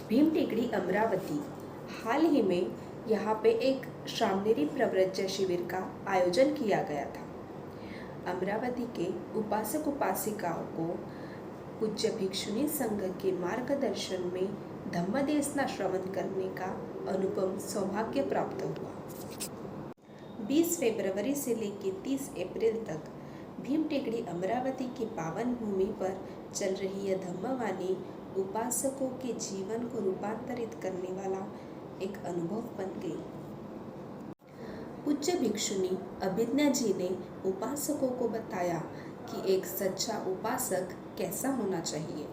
भीम टेकड़ी अमरावती। हाल ही में यहाँ पे एक श्रामणेरी प्रव्रज्य शिविर का आयोजन किया गया था। अमरावती के उपासक उपासिकाओं को पूज्य भिक्षुनी संघ के मार्गदर्शन में धम्मदेसना श्रवण करने का अनुपम सौभाग्य प्राप्त हुआ। 20 फरवरी से लेकर 30 अप्रैल तक भीम टेकड़ी अमरावती की पावन भूमि पर चल रही यह धम्मवाणी उपासकों के जीवन को रूपांतरित करने वाला एक अनुभव बन गई। पूज्य भिक्षुनी अभिज्ञा जी ने उपासकों को बताया कि एक सच्चा उपासक कैसा होना चाहिए।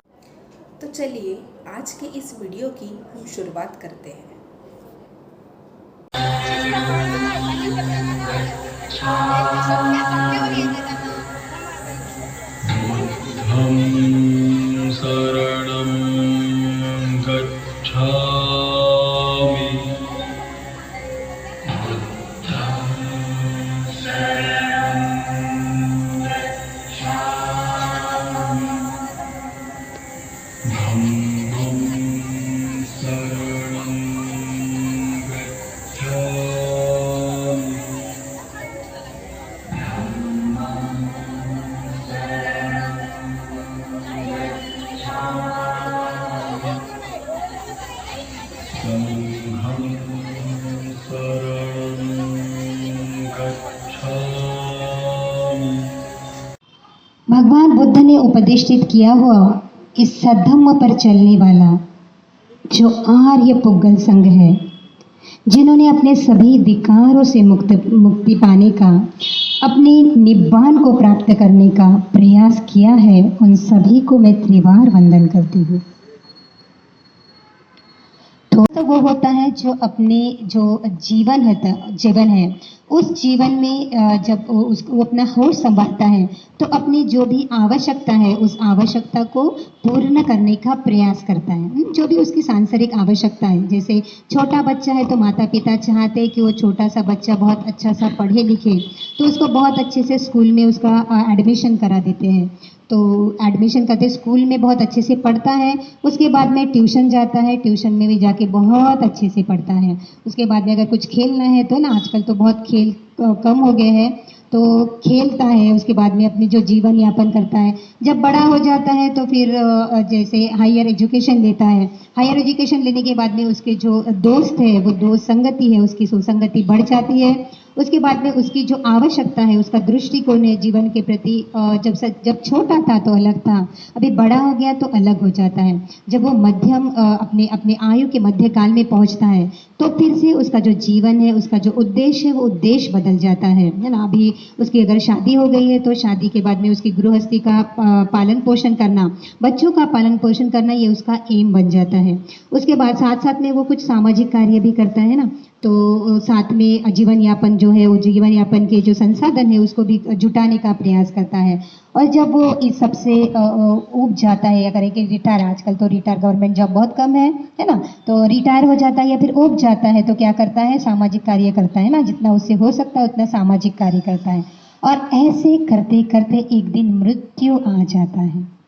तो चलिए आज के इस वीडियो की हम शुरुआत करते हैं। शरणं गच्छामि भगवान बुद्ध ने उपदेशित किया हुआ इस सद्धम्म पर चलने वाला जो आर्य पुग्गल संघ है, जिन्होंने अपने सभी विकारों से मुक्ति पाने का, अपने निब्बान को प्राप्त करने का प्रयास किया है, उन सभी को मैं त्रिवार वंदन करती हूँ। तो वो होता है जो अपने जो जीवन है उस जीवन में जब वो अपना होश संभालता है तो अपनी जो भी आवश्यकता है उस आवश्यकता को पूर्ण करने का प्रयास करता है। जो भी उसकी सांसारिक आवश्यकता है, जैसे छोटा बच्चा है तो माता पिता चाहते हैं कि वो छोटा सा बच्चा बहुत अच्छा सा पढ़े लिखे, तो उसको बहुत अच्छे से स्कूल में उसका एडमिशन करा देते हैं। तो एडमिशन करते स्कूल में बहुत अच्छे से पढ़ता है, उसके बाद में ट्यूशन जाता है, ट्यूशन में भी जाके बहुत अच्छे से पढ़ता है। उसके बाद में अगर कुछ खेलना है तो ना, आजकल तो बहुत खेल कम हो गए हैं, तो खेलता है। उसके बाद में अपनी जो जीवन यापन करता है। जब बड़ा हो जाता है तो फिर जैसे हायर एजुकेशन लेता है। हायर एजुकेशन लेने के बाद में उसके जो दोस्त है, वो दोस्त संगति है, उसकी सुसंगति बढ़ जाती है। उसके बाद में उसकी जो आवश्यकता है, उसका दृष्टिकोण है जीवन के प्रति, जब छोटा था तो अलग था, अभी बड़ा हो गया तो अलग हो जाता है। जब वो मध्यम अपने आयु के मध्य काल में पहुंचता है तो फिर से उसका जो जीवन है, उसका जो उद्देश्य है, वो उद्देश्य बदल जाता है ना। अभी उसकी अगर शादी हो गई है तो शादी के बाद में उसकी गृहस्थी का पालन पोषण करना, बच्चों का पालन पोषण करना, ये उसका एम बन जाता है। उसके बाद साथ साथ में वो कुछ सामाजिक कार्य भी करता है ना, तो साथ में जीवन यापन जो है, वो जीवन यापन के जो संसाधन है उसको भी जुटाने का प्रयास करता है। और जब वो इस सबसे उब जाता है, अगर एक रिटायर, आजकल तो रिटायर गवर्नमेंट जॉब बहुत कम है ना, तो रिटायर हो जाता है या फिर उब जाता है तो क्या करता है, सामाजिक कार्य करता है ना, जितना उससे हो सकता है उतना सामाजिक कार्य करता है। और ऐसे करते करते एक दिन मृत्यु आ जाता है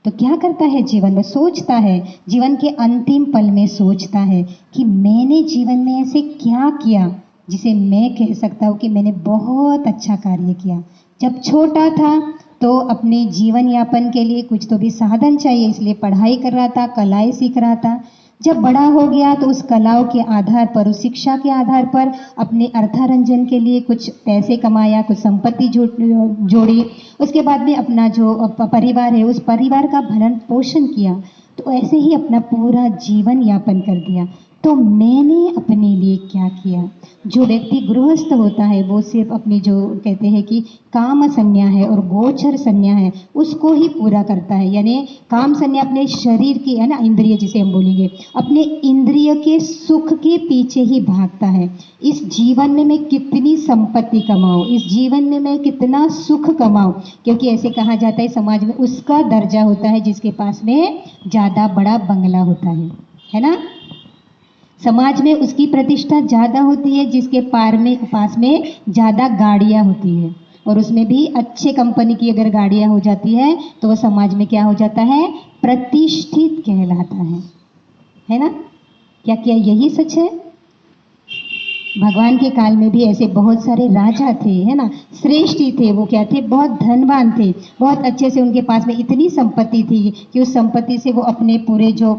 तो क्या करता है, जीवन में सोचता है, जीवन के अंतिम पल में सोचता है कि मैंने जीवन में ऐसे क्या किया जिसे मैं कह सकता हूँ कि मैंने बहुत अच्छा कार्य किया। जब छोटा था तो अपने जीवन यापन के लिए कुछ तो भी साधन चाहिए, इसलिए पढ़ाई कर रहा था, कलाएं सीख रहा था। जब बड़ा हो गया तो उस कलाओं के आधार पर, उस शिक्षा के आधार पर अपने अर्थारंजन के लिए कुछ पैसे कमाया, कुछ संपत्ति जोड़ी। उसके बाद में अपना जो परिवार है, उस परिवार का भरण पोषण किया। तो ऐसे ही अपना पूरा जीवन यापन कर दिया। तो मैंने अपने लिए क्या किया? जो व्यक्ति गृहस्थ होता है वो सिर्फ अपनी जो कहते हैं कि काम संज्ञा है और गोचर संज्ञा है उसको ही पूरा करता है। यानी काम संज्ञा अपने शरीर की है ना, इंद्रिय जिसे हम बोलेंगे, अपने इंद्रिय के सुख के पीछे ही भागता है। इस जीवन में मैं कितनी संपत्ति कमाऊं, इस जीवन में मैं कितना सुख कमाऊं, क्योंकि ऐसे कहा जाता है समाज में उसका दर्जा होता है जिसके पास में ज्यादा बड़ा बंगला होता है ना। समाज में उसकी प्रतिष्ठा ज्यादा होती है जिसके पास में ज्यादा गाड़ियां होती है, और उसमें भी अच्छे कंपनी की अगर गाड़ियां हो जाती है तो वो समाज में क्या हो जाता है, प्रतिष्ठित कहलाता है। है ना? क्या यही सच है? भगवान के काल में भी ऐसे बहुत सारे राजा थे, है ना? श्रेष्ठी थे, वो क्या थे? बहुत धनवान थे, बहुत अच्छे से उनके पास में इतनी संपत्ति थी कि उस संपत्ति से वो अपने पूरे जो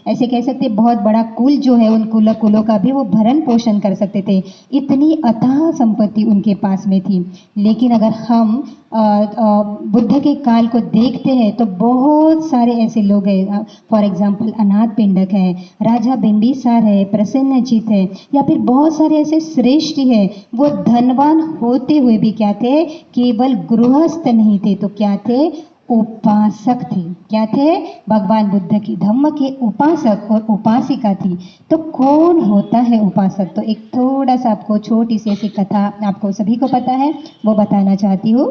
ऐसे कह सकते बहुत बड़ा कुल जो है, उन कुलों का भी वो भरण पोषण कर सकते थे। इतनी अथाह संपत्ति उनके पास में थी। लेकिन अगर हम बुद्ध के काल को देखते हैं तो बहुत सारे ऐसे लोग हैं, फॉर एग्जाम्पल अनाथ पिंडक है, राजा बिंबिसार है, प्रसेन्नजीत है, या फिर बहुत सारे ऐसे श्रेष्ठ है, वो धनवान होते हुए भी क्या थे? केवल गृहस्थ नहीं थे, तो क्या थे? उपासक थे। क्या थे? भगवान बुद्ध की धम्म के उपासक और उपासिका थी। तो कौन होता है उपासक? तो एक थोड़ा सा आपको छोटी सी ऐसी कथा आपको सभी को पता है, वो बताना चाहती हूँ।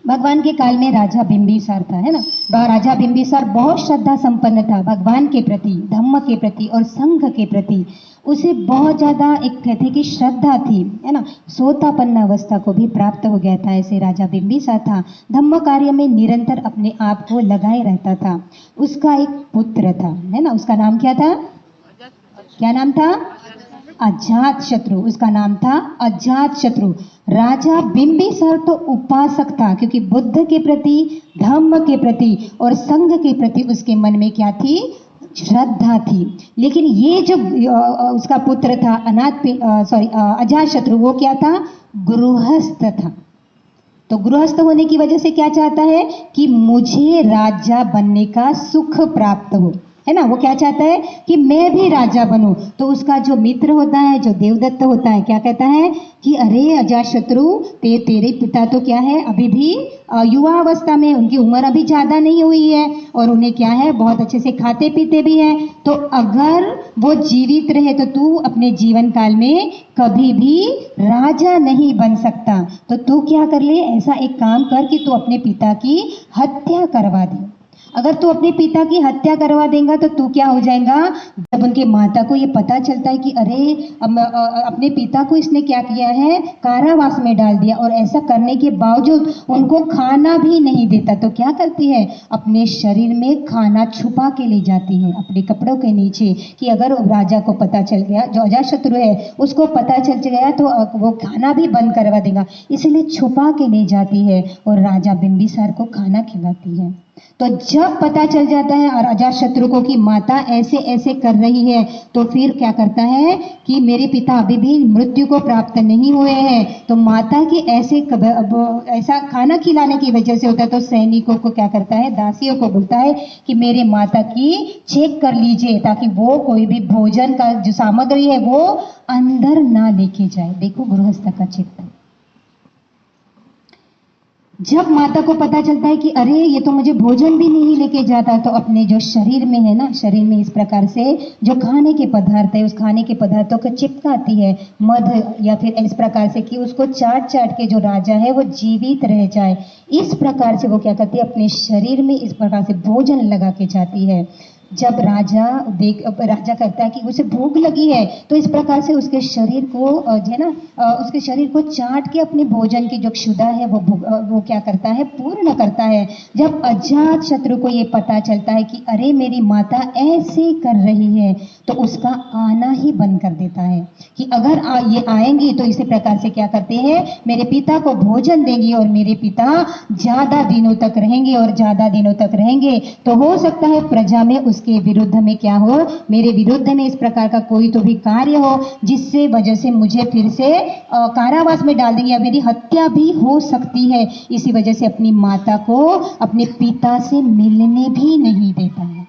भगवान के काल में राजा बिंबिसार था, है ना? राजा बिंबिसार बहुत श्रद्धा संपन्न था भगवान के प्रति, धम्म के प्रति और संघ के प्रति। उसे बहुत ज्यादा एक कहते कि श्रद्धा थी, है ना? सोतापन्न अवस्था को भी प्राप्त हो गया था, ऐसे राजा बिंबिसार था। धम्म कार्य में निरंतर अपने आप को लगाए रहता था। उसका एक पुत्र था, है ना? उसका नाम क्या था? क्या नाम था? अजात शत्रु। उसका नाम था अजात शत्रु। राजा बिंबिसार तो उपासक था, क्योंकि बुद्ध के प्रति, धम्म के प्रति और संघ के प्रति उसके मन में क्या थी? श्रद्धा थी। लेकिन ये जो उसका पुत्र था अजात शत्रु, वो क्या था? गृहस्थ था। तो गृहस्थ होने की वजह से क्या चाहता है? कि मुझे राजा बनने का सुख प्राप्त हो, है ना? वो क्या चाहता है? कि मैं भी राजा बनूं। तो उसका जो मित्र होता है, जो देवदत्त होता है, क्या कहता है? कि अरे अजातशत्रु, तेरे पिता तो क्या है? अभी भी युवा अवस्था में, उनकी उम्र अभी ज्यादा नहीं हुई है, और उन्हें क्या है? बहुत अच्छे से खाते पीते भी है। तो अगर वो जीवित रहे तो तू अपने जीवन काल में कभी भी राजा नहीं बन सकता। तो तू क्या कर ले? ऐसा एक काम कर कि तू अपने पिता की हत्या करवा दे। अगर तू अपने पिता की हत्या करवा देगा तो तू क्या हो जाएगा? जब उनके माता को ये पता चलता है कि अरे अपने पिता को इसने क्या किया है? कारावास में डाल दिया, और ऐसा करने के बावजूद उनको खाना भी नहीं देता, तो क्या करती है? अपने शरीर में खाना छुपा के ले जाती है अपने कपड़ों के नीचे, कि अगर राजा को पता चल गया, जो अजातशत्रु है उसको पता चल गया तो वो खाना भी बंद करवा देगा, इसीलिए छुपा के ले जाती है और राजा बिंबिसार को खाना खिलाती है। तो जब पता चल जाता है और अजातशत्रु को कि माता ऐसे ऐसे कर रही है, तो फिर क्या करता है? कि मेरे पिता अभी भी मृत्यु को प्राप्त नहीं हुए हैं, तो माता की ऐसा खाना खिलाने की वजह से होता है। तो सैनिकों को क्या करता है? दासियों को बोलता है कि मेरे माता की चेक कर लीजिए, ताकि वो कोई भी भोजन का जो सामग्री है वो अंदर ना लेके जाए। देखो गृहस्थ का चित्त। जब माता को पता चलता है कि अरे ये तो मुझे भोजन भी नहीं लेके जाता, तो अपने जो शरीर में है ना, शरीर में इस प्रकार से जो खाने के पदार्थ है, उस खाने के पदार्थों को चिपकाती है मध, या फिर इस प्रकार से कि उसको चाट चाट के जो राजा है वो जीवित रह जाए। इस प्रकार से वो क्या करती है? अपने शरीर में इस प्रकार से भोजन लगा के जाती है। जब राजा करता है कि उसे भूख लगी है, तो इस प्रकार से उसके शरीर को है ना, उसके शरीर को चाट के अपने भोजन की जो क्षुधा है वो क्या करता है? पूर्ण करता है। जब अजातशत्रु को ये पता चलता है कि अरे मेरी माता ऐसे कर रही है, तो उसका आना ही बंद कर देता है कि अगर ये आएंगी तो इसी प्रकार से क्या करते हैं? मेरे पिता को भोजन देंगी और मेरे पिता ज्यादा दिनों तक रहेंगे, और ज्यादा दिनों तक रहेंगे तो हो सकता है प्रजा में उसके विरुद्ध में क्या हो? मेरे विरुद्ध में इस प्रकार का कोई तो भी कार्य हो, जिससे वजह से मुझे फिर से कारावास में डाल देंगे, या मेरी हत्या भी हो सकती है। इसी वजह से अपनी माता को अपने पिता से मिलने भी नहीं देता है।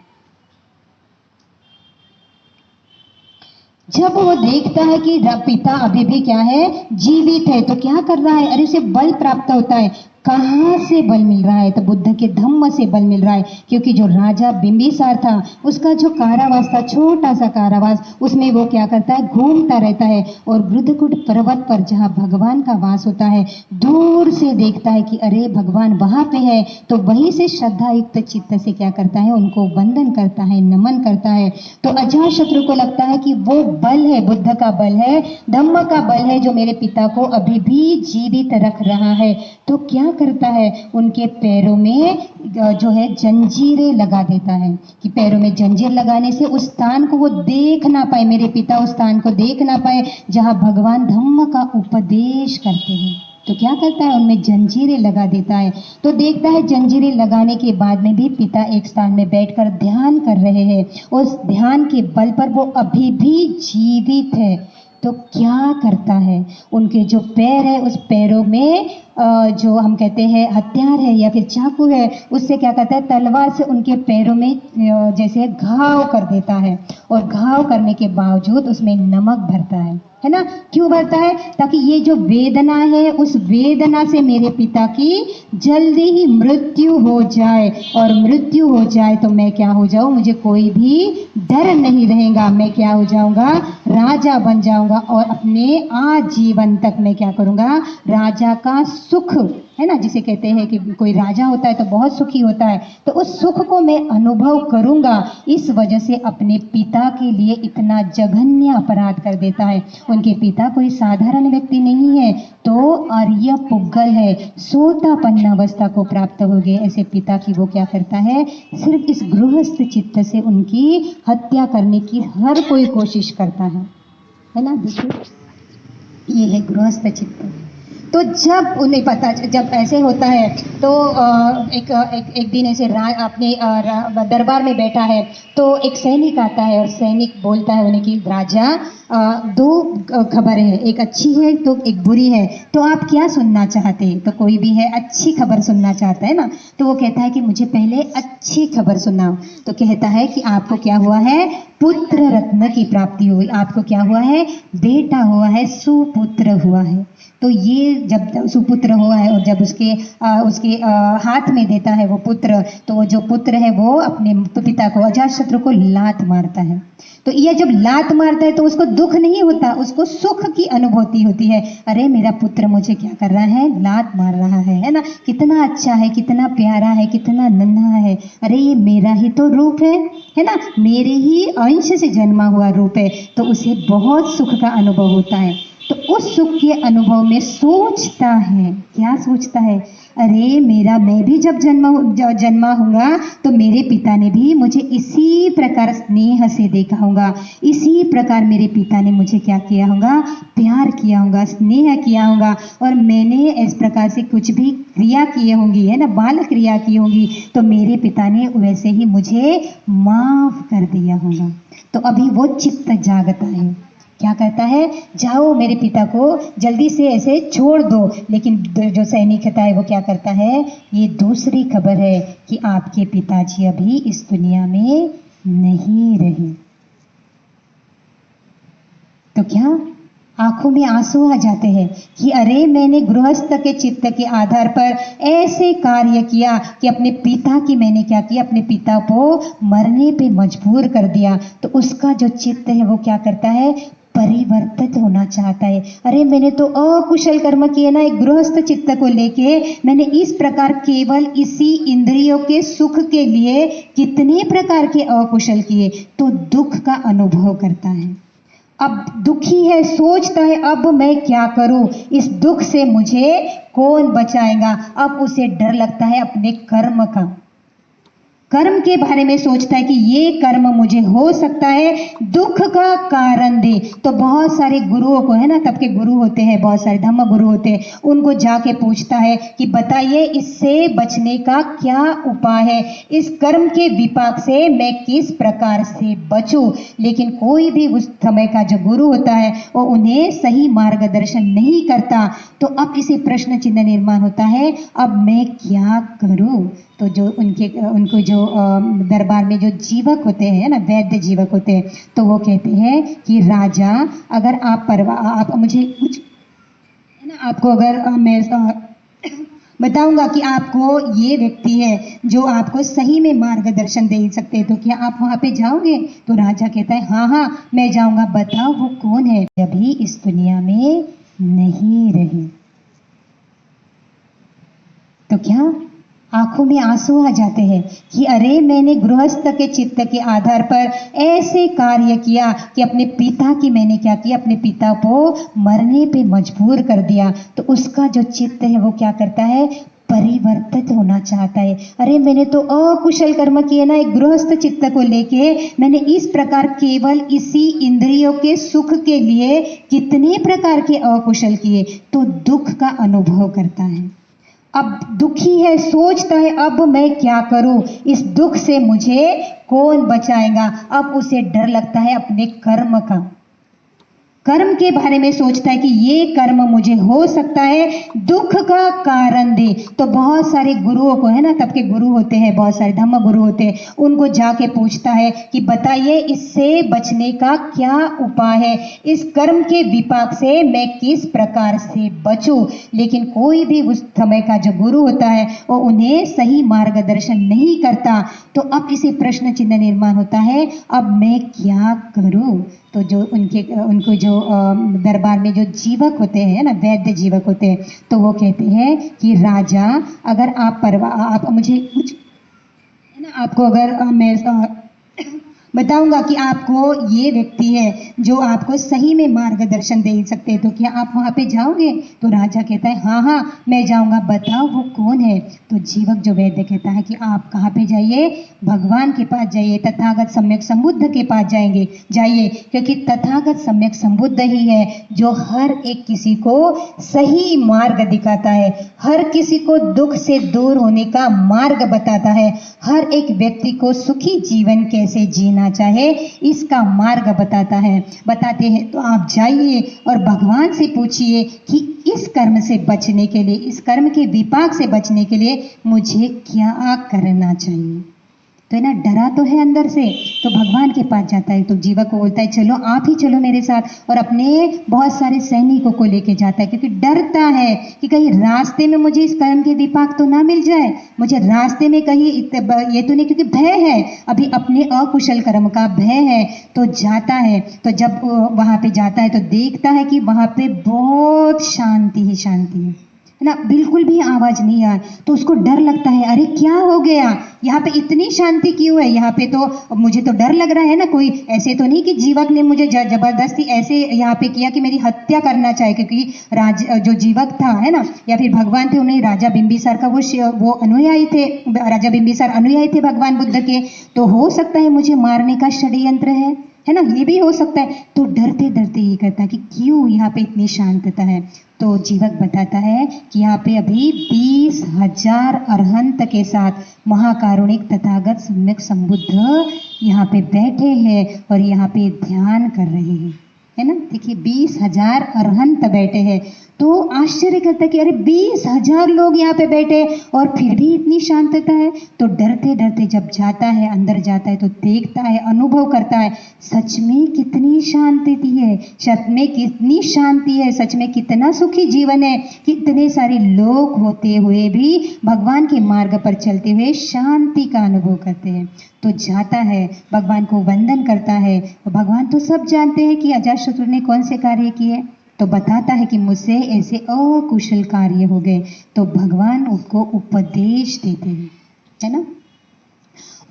जब वो देखता है कि पिता अभी भी क्या है? जीवित है, तो क्या कर रहा है? अरे उसे बल प्राप्त होता है। कहाँ से बल मिल रहा है? तो बुद्ध के धम्म से बल मिल रहा है, क्योंकि जो राजा बिंबिसार था उसका जो कारावास था, छोटा सा कारावास, उसमें वो क्या करता है? घूमता रहता है, और वृद्धकुट पर्वत पर जहाँ भगवान का वास होता है, दूर से देखता है कि अरे भगवान वहां पे है, तो वहीं से श्रद्धा युक्त चित्त से क्या करता है? उनको वंदन करता है, नमन करता है। तो अजातशत्रु को लगता है कि वो बल है, बुद्ध का बल है, धम्म का बल है, जो मेरे पिता को अभी भी जीवित रख रहा है। तो क्या करता है, उनके पैरों में जो है जंजीरें लगा देता है कि पैरों में जंजीर लगाने से उस स्थान को वो देख ना पाए, मेरे पिता उस स्थान को देख ना पाए जहाँ भगवान धम्म का उपदेश करते हैं। तो क्या करता है, उनमें जंजीरें लगा देता है। तो देखता है जंजीरें लगाने के बाद में भी पिता एक स्थान में बैठकर ध्यान कर रहे हैं, उस ध्यान के बल पर वो अभी भी जीवित है। तो क्या करता है, उनके जो पैर है उस पैरों में जो हम कहते हैं हथियार है या फिर चाकू है, उससे क्या करता है, तलवार से उनके पैरों में जैसे घाव कर देता है, और घाव करने के बावजूद उसमें नमक भरता है ना। क्यों भरता है, ताकि ये जो वेदना है उस वेदना से मेरे पिता की जल्दी ही मृत्यु हो जाए, और मृत्यु हो जाए तो मैं क्या हो जाऊं, मुझे कोई भी डर नहीं रहेगा, मैं क्या हो जाऊंगा, राजा बन जाऊंगा, और अपने आजीवन तक मैं क्या करूंगा, राजा का सुख है ना, जिसे कहते हैं कि कोई राजा होता है तो बहुत सुखी होता है, तो उस सुख को मैं अनुभव करूंगा। इस वजह से अपने पिता के लिए इतना जघन्य अपराध कर देता है। उनके पिता कोई साधारण व्यक्ति नहीं है, तो आर्य पुग्गल है, सोतापन्न अवस्था को प्राप्त हो गए ऐसे पिता की वो क्या करता है, सिर्फ इस गृहस्थ चित्त से उनकी हत्या करने की हर कोई कोशिश करता है ना। देखिए ये है गृहस्थ चित्त। तो जब उन्हें पता, जब ऐसे होता है तो एक दिन ऐसे अपने दरबार में बैठा है, तो एक सैनिक आता है और सैनिक बोलता है उन्हें कि राजा, दो खबर है, एक अच्छी है तो एक बुरी है, तो आप क्या सुनना चाहते हैं। तो कोई भी है अच्छी खबर सुनना चाहता है ना, तो वो कहता है कि मुझे पहले अच्छी खबर सुनाओ। तो कहता है कि आपको क्या हुआ है, पुत्र रत्न की प्राप्ति हुई, आपको क्या हुआ है, बेटा हुआ है, सुपुत्र हुआ है। तो ये जब सुपुत्र हुआ है और जब उसके हाथ में देता है वो पुत्र, तो वो जो पुत्र है वो अपने पिता को, अजातशत्रु को लात मारता है। तो ये जब लात मारता है तो उसको दुख नहीं होता, उसको सुख की अनुभूति होती है। अरे मेरा पुत्र मुझे क्या कर रहा है, लात मार रहा है ना, कितना अच्छा है, कितना प्यारा है, कितना नन्हा है, अरे ये मेरा ही तो रूप है ना, मेरे ही अंश से जन्मा हुआ रूप है। तो उसे बहुत सुख का अनुभव होता है। तो उस सुख के अनुभव में सोचता है, क्या सोचता है, अरे मैं भी जब जन्मा होगा तो मेरे पिता ने भी मुझे इसी प्रकार स्नेह से देखा होगा, इसी प्रकार मेरे पिता ने मुझे क्या किया होगा, प्यार किया होगा, स्नेह किया होगा, और मैंने इस प्रकार से कुछ भी क्रिया की होंगी है ना, बाल क्रिया की होंगी, तो मेरे पिता ने वैसे ही मुझे माफ कर दिया होगा। तो अभी वो चित्त जागता है, क्या कहता है, जाओ मेरे पिता को जल्दी से ऐसे छोड़ दो। लेकिन जो सैनिक होता है वो क्या करता है, ये दूसरी खबर है कि आपके पिताजी अभी इस दुनिया में नहीं रहे। तो क्या आंखों में आंसू आ जाते हैं कि अरे मैंने गृहस्थ के चित्त के आधार पर ऐसे कार्य किया कि अपने पिता की मैंने क्या किया, अपने पिता को मरने पे मजबूर कर दिया। तो उसका जो चित्त है वो क्या करता है, परिवर्तित होना चाहता है। अरे मैंने तो अकुशल कर्म किए ना, एक गृहस्थ चित्त को लेके मैंने इस प्रकार केवल इसी इंद्रियों के सुख के लिए कितने प्रकार के अकुशल किए। तो दुख का अनुभव करता है, अब दुखी है, सोचता है अब मैं क्या करूं, इस दुख से मुझे कौन बचाएगा। अब उसे डर लगता है अपने कर्म का, कर्म के बारे में सोचता है कि ये कर्म मुझे हो सकता है दुख का कारण दे। तो बहुत सारे गुरुओं को है ना, तब के गुरु होते हैं, बहुत सारे धम्म गुरु होते हैं, उनको जाके पूछता है कि बताइए इससे बचने का क्या उपाय है, इस कर्म के विपाक से मैं किस प्रकार से बचूं। लेकिन कोई भी उस समय का जो गुरु होता है वो उन्हें सही मार्गदर्शन नहीं करता। तो अब इसे प्रश्न चिन्ह निर्माण होता है, अब मैं क्या करूं। तो जो उनको जो दरबार में जो जीवक होते हैं ना, वैद्य जीवक होते हैं, तो वो कहते हैं कि राजा अगर आप मुझे कुछ है ना, आपको अगर मैं बताऊंगा कि आपको ये व्यक्ति है जो आपको सही में मार्गदर्शन दे सकते हैं, तो क्या आप वहां पे जाओगे। तो राजा कहता है हाँ मैं जाऊंगा, बताओ वो कौन है। अभी इस दुनिया में नहीं रहे। तो क्या आंखों में आंसू आ जाते हैं कि अरे मैंने गृहस्थ के चित्त के आधार पर ऐसे कार्य किया कि अपने पिता की मैंने क्या किया, अपने पिता को मरने पे मजबूर कर दिया। तो उसका जो चित्त है वो क्या करता है, परिवर्तित होना चाहता है। अरे मैंने तो अकुशल कर्म किए ना, एक गृहस्थ चित्त को लेके मैंने इस प्रकार केवल इसी इंद्रियों के सुख के लिए कितने प्रकार के अकुशल किए, तो दुख का अनुभव करता है। अब दुखी है, सोचता है अब मैं क्या करूं, इस दुख से मुझे कौन बचाएगा। अब उसे डर लगता है अपने कर्म का, कर्म के बारे में सोचता है कि ये कर्म मुझे हो सकता है दुख का कारण दे। तो बहुत सारे गुरुओं को, है ना, तब के गुरु होते हैं, बहुत सारे धम्म गुरु होते हैं, उनको जाके पूछता है कि बताइए इससे बचने का क्या उपाय है, इस कर्म के विपाक से मैं किस प्रकार से बचूं। लेकिन कोई भी उस समय का जो गुरु होता है वो उन्हें सही मार्गदर्शन नहीं करता। तो अब इसे प्रश्न चिन्ह निर्माण होता है, अब मैं क्या करूं। तो जो उनको जो दरबार में जो जीवक होते हैं ना, वैद्य जीवक होते हैं, तो वो कहते हैं कि राजा अगर आप मुझे कुछ, है ना, आपको अगर मैं बताऊंगा कि आपको ये व्यक्ति है जो आपको सही में मार्गदर्शन दे सकते हैं, तो क्या आप वहां पे जाओगे। तो राजा कहता है हाँ हाँ मैं जाऊंगा, बताओ वो कौन है। तो जीवक जो वैद्य कहता है कि आप कहाँ पे जाइए, भगवान के पास जाइए, तथागत सम्यक संबुद्ध के पास जाइए, क्योंकि तथागत सम्यक संबुद्ध ही है जो हर एक किसी को सही मार्ग दिखाता है, हर किसी को दुख से दूर होने का मार्ग बताता है, हर एक व्यक्ति को सुखी जीवन कैसे जीना चाहे इसका मार्ग बताते हैं। तो आप जाइए और भगवान से पूछिए कि इस कर्म से बचने के लिए, इस कर्म के विपाक से बचने के लिए मुझे क्या करना चाहिए। तो है ना, डरा तो है अंदर से, तो भगवान के पास जाता है। तो जीवक को बोलता है चलो आप ही चलो मेरे साथ, और अपने बहुत सारे सैनिकों को लेके जाता है, क्योंकि डरता है कि कहीं रास्ते में मुझे इस कर्म के विपाक तो ना मिल जाए, मुझे रास्ते में कहीं ये तो नहीं, क्योंकि भय है, अभी अपने अकुशल कर्म का भय है। तो जाता है, तो जब वहां पे जाता है तो देखता है कि वहां पे बहुत शांति ही शांति है ना, बिल्कुल भी आवाज नहीं आए। तो उसको डर लगता है, अरे क्या हो गया, यहाँ पे इतनी शांति क्यों है, यहाँ पे तो मुझे तो डर लग रहा है ना, कोई ऐसे तो नहीं कि जीवक ने मुझे जबरदस्ती ऐसे यहाँ पे किया कि मेरी हत्या करना चाहे, क्योंकि जो जीवक था, है ना, या फिर भगवान थे, उन्हें राजा बिंबिसार का वो अनुयायी थे, राजा बिंबिसार अनुयायी थे भगवान बुद्ध के, तो हो सकता है मुझे मारने का षड्यंत्र है ना, ये भी हो सकता है। तो डरते डरते ये कहता है कि क्यों यहाँ पे इतनी शांतता है। तो जीवक बताता है कि यहाँ पे अभी 20,000 अरहंत के साथ महाकारुणिक तथागत सम्यक संबुद्ध यहाँ पे बैठे हैं और यहाँ पे ध्यान कर रहे हैं, है ना। देखिए 20,000 अरहंत बैठे हैं, तो आश्चर्य करता है कि अरे 20,000 लोग यहाँ पे बैठे और फिर भी इतनी शांतता है। तो डरते डरते जब जाता है, अंदर जाता है, तो देखता है, अनुभव करता है, सच में कितनी शांति है, सच में कितनी शांति है, सच में कितना सुखी जीवन है, कितने सारे लोग होते हुए भी भगवान के मार्ग पर चलते हुए शांति का अनुभव करते हैं। तो जाता है, भगवान को वंदन करता है। भगवान तो सब जानते हैं कि अजातशत्रु ने कौन से कार्य किए, तो बताता है कि मुझसे ऐसे अकुशल कार्य हो गए। तो भगवान उसको उपदेश देते हैं, है ना,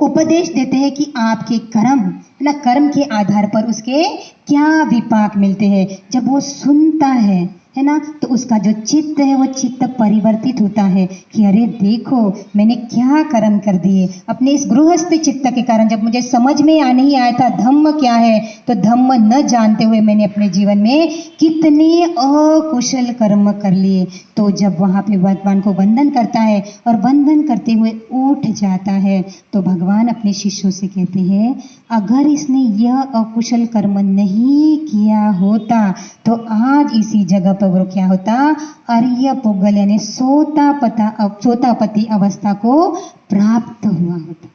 उपदेश देते हैं कि आपके कर्म, है ना, कर्म के आधार पर उसके क्या विपाक मिलते हैं। जब वो सुनता है ना, तो उसका जो चित्त है वो चित्त परिवर्तित होता है कि अरे देखो मैंने क्या कर्म कर दिए। अपने इस गृहस्थ चित्त के कारण जब मुझे समझ में नहीं आया था धम्म क्या है, तो धम्म न जानते हुए मैंने अपने जीवन में कितने अकुशल कर्म कर लिए। तो जब वहाँ पे भगवान को वंदन करता है और वंदन करते हुए उठ जाता है, तो भगवान अपने शिष्यों से कहते हैं अगर इसने यह अकुशल कर्म नहीं किया होता तो आज इसी जगह पर वो क्या होता, आर्य पुगल यानी सोतापति अवस्था को प्राप्त हुआ होता।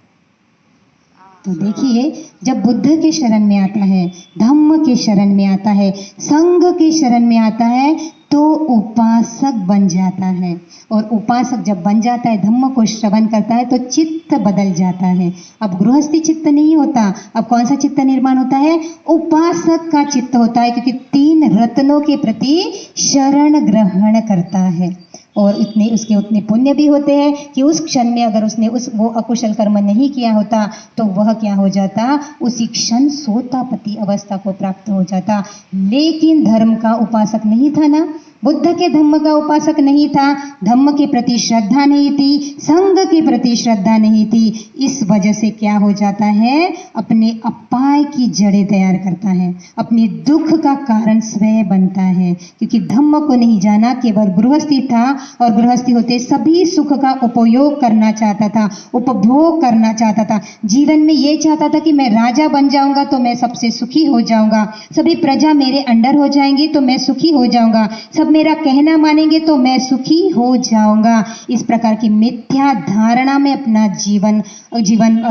तो देखिए जब बुद्ध के शरण में आता है, धम्म के शरण में आता है, संघ के शरण में आता है, तो उपासक बन जाता है। और उपासक जब बन जाता है, धम्म को श्रवण करता है, तो चित्त बदल जाता है। अब गृहस्थी चित्त नहीं होता, अब कौन सा चित्त निर्माण होता है, उपासक का चित्त होता है, क्योंकि 3 रत्नों के प्रति शरण ग्रहण करता है। और उसके उतने पुण्य भी होते हैं कि उस क्षण में अगर उसने वो अकुशल कर्म नहीं किया होता तो वह क्या हो जाता, उसी क्षण सोतापति अवस्था को प्राप्त हो जाता। लेकिन धर्म का उपासक नहीं था ना, बुद्ध के धम्म का उपासक नहीं था, धम्म के प्रति श्रद्धा नहीं थी, संघ के प्रति श्रद्धा नहीं थी। इस वजह से क्या हो जाता है, अपने अपाय की जड़ें तैयार करता है, अपने दुख का कारण स्वयं बनता है। क्योंकि धम्म को नहीं जाना, केवल गृहस्थी था और गृहस्थी होते सभी सुख का उपयोग करना चाहता था, उपभोग करना चाहता था। जीवन में ये चाहता था कि मैं राजा बन जाऊंगा तो मैं सबसे सुखी हो जाऊंगा, सभी प्रजा मेरे अंडर हो जाएंगी तो मैं सुखी हो जाऊंगा, सब मेरा कहना मानेंगे तो मैं सुखी हो जाऊंगा। इस प्रकार की मिथ्या धारणा में अपना जीवन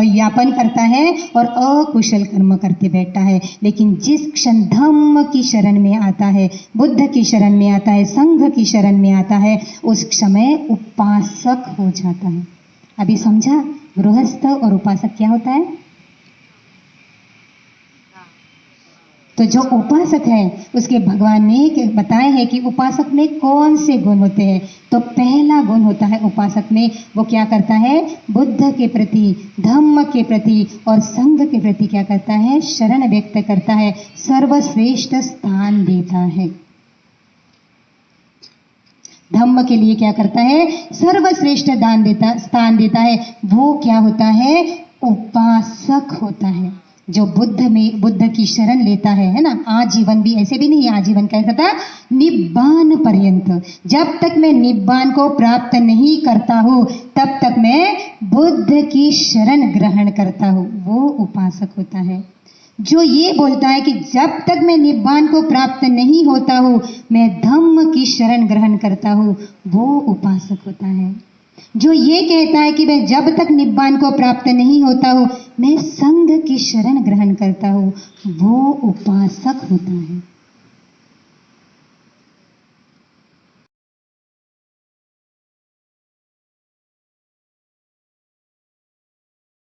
यापन करता है और अकुशल कर्म करते बैठता है। लेकिन जिस क्षण धम्म की शरण में आता है, बुद्ध की शरण में आता है, संघ की शरण में आता है, उस समय उपासक हो जाता है। अभी समझा गृहस्थ और उपासक क्या होता है? तो जो उपासक है उसके भगवान ने बताए हैं कि उपासक में कौन से गुण होते हैं। तो पहला गुण होता है उपासक में, वो क्या करता है, बुद्ध के प्रति, धम्म के प्रति और संघ के प्रति क्या करता है, शरण व्यक्त करता है, सर्वश्रेष्ठ स्थान देता है। धम्म के लिए क्या करता है, सर्वश्रेष्ठ स्थान देता है। वो क्या होता है, उपासक होता है। जो बुद्ध की शरण लेता है ना, आजीवन भी, ऐसे भी नहीं आजीवन कैसा था, निब्बान पर्यंत, जब तक मैं निब्बान को प्राप्त नहीं करता हूं तब तक मैं बुद्ध की शरण ग्रहण करता हूं, वो उपासक होता है। जो ये बोलता है कि जब तक मैं निब्बान को प्राप्त नहीं होता हूं मैं धम्म की शरण ग्रहण करता हूं, वो उपासक होता है। जो ये कहता है कि मैं जब तक निब्बान को प्राप्त नहीं होता हूं मैं संघ की शरण ग्रहण करता हूं, वो उपासक होता है।